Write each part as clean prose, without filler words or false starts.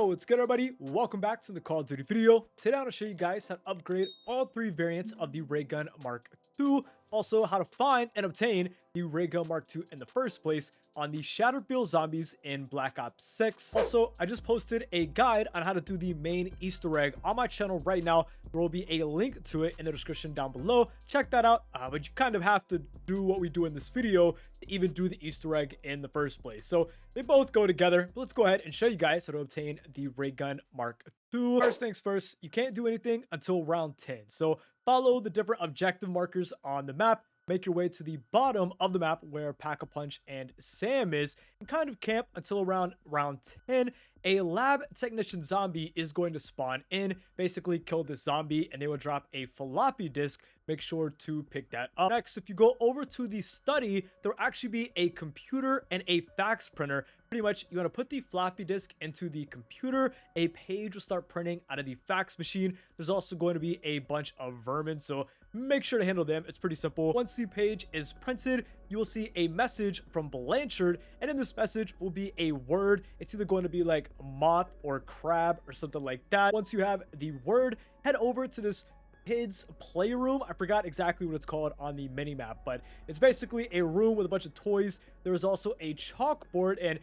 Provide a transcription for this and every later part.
Yo, what's good everybody? Welcome back to the Call of Duty video. Today I'm going to show you guys how to upgrade all three variants of the Raygun Mark II. Also, how to find and obtain the Raygun Mark II in the first place on the Shattered Field Zombies in Black Ops 6. Also, I just posted a guide on how to do the main Easter egg on my channel right now. There will be a link to it in the description down below. Check that out, but you kind of have to do what we do in this video to even do the Easter egg in the first place. So they both go together, but let's go ahead and show you guys how to obtain the Raygun Mark II. First things first, you can't do anything until round 10. So follow the different objective markers on the map, make your way to the bottom of the map where Pack-a-Punch and Sam is, and kind of camp until around round 10. A lab technician zombie is going to spawn in, basically kill this zombie, and they will drop a floppy disk. Make sure to pick that up. Next, if you go over to the study, there will actually be a computer and a fax printer. Pretty much, you want to put the floppy disk into the computer. A page will start printing out of the fax machine. There's also going to be a bunch of vermin, so make sure to handle them. It's pretty simple. Once the page is printed, you will see a message from Blanchard, and in this message will be a word. It's either going to be like moth or crab or something like that. Once you have the word, head over to this kids playroom. I forgot exactly what it's called on the mini map, but it's basically a room with a bunch of toys. There is also a chalkboard, and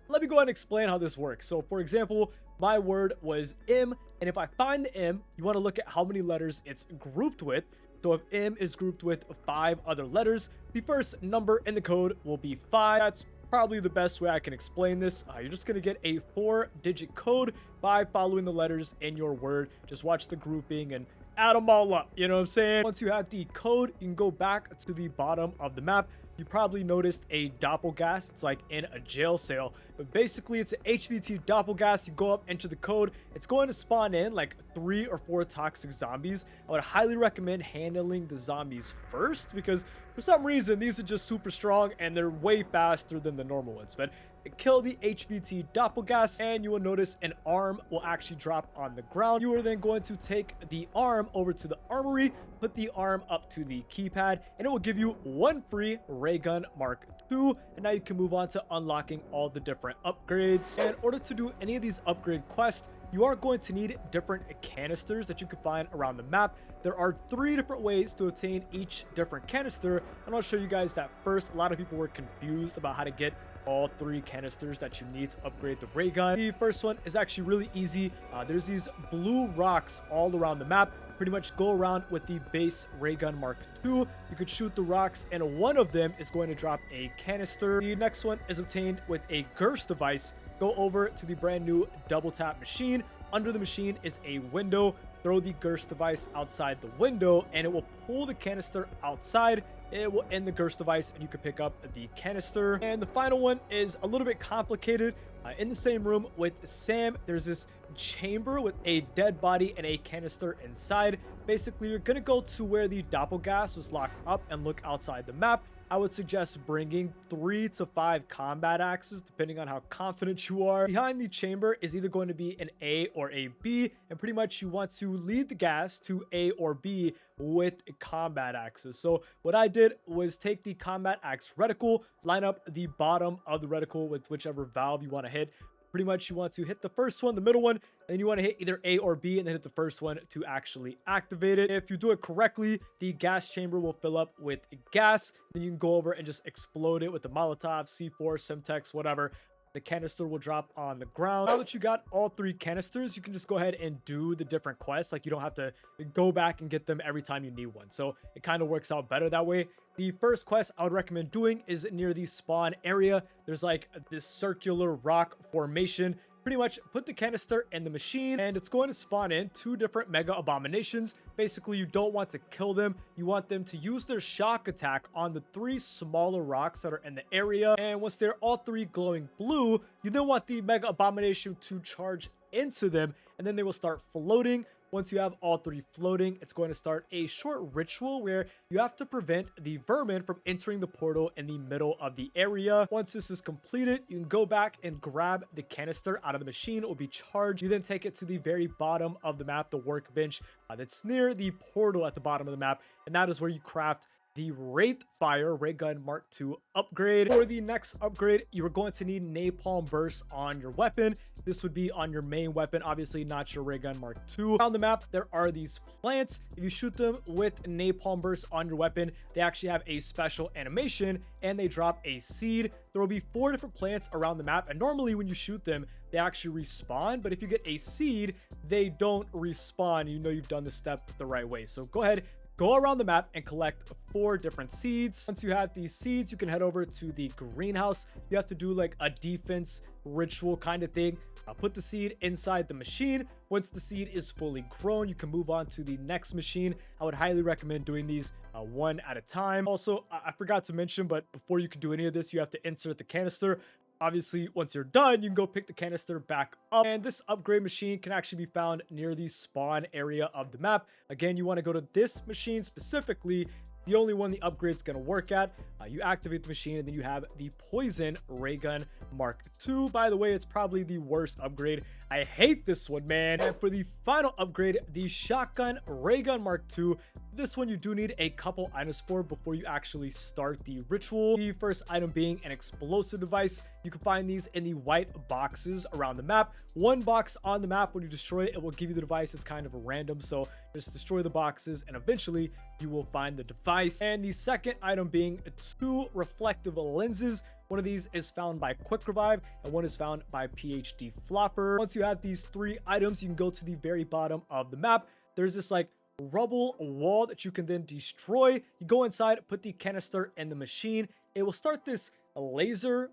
let me go ahead and explain how this works. So for example, my word was M, and if I find the M, you want to look at how many letters it's grouped with. So if M is grouped with 5 other letters, the first number in the code will be 5. That's probably the best way I can explain this. You're just going to get a 4-digit code by following the letters in your word. Just watch the grouping and add them all up. You know what I'm saying? Once you have the code, you can go back to the bottom of the map. You probably noticed a doppelgas. It's like in a jail cell, but basically it's an HVT doppelgas. You go up, enter the code. It's going to spawn in like 3 or 4 toxic zombies. I would highly recommend handling the zombies first because for some reason these are just super strong and they're way faster than the normal ones. But kill the HVT doppelgas and you will notice an arm will actually drop on the ground. You are then going to take the arm over to the armory, put the arm up to the keypad, and it will give you 1 free Raygun Mark II. And now you can move on to unlocking all the different upgrades. And in order to do any of these upgrade quests, you are going to need different canisters that you can find around the map. There are 3 different ways to obtain each different canister, and I'll show you guys that first. A lot of people were confused about how to get all 3 canisters that you need to upgrade the ray gun. The first one is actually really easy. There's these blue rocks all around the map. Pretty much go around with the base Raygun Mark II. You could shoot the rocks, and one of them is going to drop a canister. The next one is obtained with a Gersh device. Go over to the brand new double tap machine. Under the machine is a window. Throw the Gersh device outside the window, and it will pull the canister outside. It will end the Gersh device, and you can pick up the canister. And the final one is a little bit complicated. In the same room with Sam, there's this chamber with a dead body and a canister inside. Basically, you're gonna go to where the doppelgas was locked up and look outside the map. I would suggest bringing 3 to 5 combat axes, depending on how confident you are. Behind the chamber is either going to be an A or a B, and pretty much you want to lead the gas to A or B with combat axes. So what I did was take the combat axe reticle, line up the bottom of the reticle with whichever valve you want to hit. Pretty much you want to hit the first one, the middle one, and you want to hit either A or B and then hit the first one to actually activate it. If you do it correctly, the gas chamber will fill up with gas. Then you can go over and just explode it with the Molotov, C4, Semtex, whatever. The canister will drop on the ground. Now that you got all 3 canisters, you can just go ahead and do the different quests. Like, you don't have to go back and get them every time you need one. So it kind of works out better that way. The first quest I would recommend doing is near the spawn area. There's like this circular rock formation. Pretty much put the canister in the machine, and it's going to spawn in 2 different mega abominations. Basically, you don't want to kill them. You want them to use their shock attack on the 3 smaller rocks that are in the area. And once they're all 3 glowing blue, you then want the mega abomination to charge into them, and then they will start floating. Once you have all 3 floating, it's going to start a short ritual where you have to prevent the vermin from entering the portal in the middle of the area. Once this is completed, you can go back and grab the canister out of the machine. It will be charged. You then take it to the very bottom of the map, the workbench that's near the portal at the bottom of the map, and that is where you craft the Wraith Fire Raygun Mark II upgrade. For the next upgrade, you are going to need Napalm Burst on your weapon. This would be on your main weapon, obviously not your Raygun Mark II. Around the map, there are these plants. If you shoot them with Napalm Burst on your weapon, they actually have a special animation and they drop a seed. There will be 4 different plants around the map, and normally when you shoot them, they actually respawn, but if you get a seed, they don't respawn. You know you've done the step the right way. So go ahead, go around the map and collect 4 different seeds. Once you have these seeds, you can head over to the greenhouse. You have to do like a defense ritual kind of thing. Put the seed inside the machine. Once the seed is fully grown, you can move on to the next machine. I would highly recommend doing these one at a time. Also, I forgot to mention, but before you can do any of this, you have to insert the canister. Obviously, once you're done, you can go pick the canister back up. And this upgrade machine can actually be found near the spawn area of the map. Again, you want to go to this machine specifically, the only one the upgrade's going to work at. You activate the machine, and then you have the Poison Raygun Mark II. By the way, it's probably the worst upgrade. I hate this one, man. And for the final upgrade, the Shotgun Raygun Mark II. This one you do need a couple items for before you actually start the ritual. The first item being an explosive device. You can find these in the white boxes around the map. One box on the map, when you destroy it, it will give you the device. It's kind of random, so just destroy the boxes and eventually you will find the device. And the second item being 2 reflective lenses. One of these is found by Quick Revive and one is found by PhD Flopper. Once you have these 3 items, you can go to the very bottom of the map. There's this like rubble wall that you can then destroy. You go inside, put the canister in the machine. It will start this laser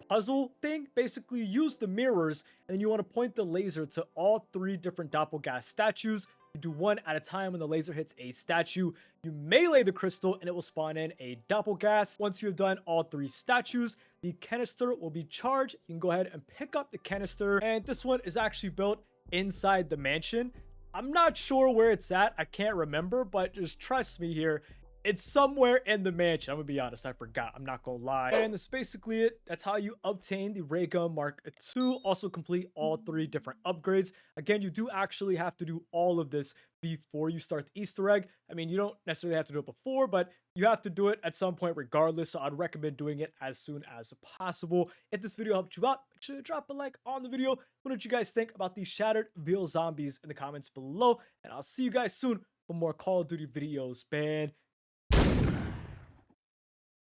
puzzle thing. Basically, use the mirrors and you want to point the laser to all 3 different doppelganger statues. You do one at a time. When the laser hits a statue, you melee the crystal and it will spawn in a doppelganger. Once you have done all 3 statues, the canister will be charged. You can go ahead and pick up the canister, and this one is actually built inside the mansion. I'm not sure where it's at. I can't remember, but just trust me here. It's somewhere in the mansion. I'm gonna be honest, I forgot. I'm not gonna lie. And that's basically it. That's how you obtain the Raygun Mark II. Also complete all 3 different upgrades. Again, you do actually have to do all of this before you start the Easter egg. I mean, you don't necessarily have to do it before, but you have to do it at some point regardless. So I'd recommend doing it as soon as possible. If this video helped you out, make sure to drop a like on the video. What did you guys think about these Shattered Veil Zombies in the comments below? And I'll see you guys soon for more Call of Duty videos, man.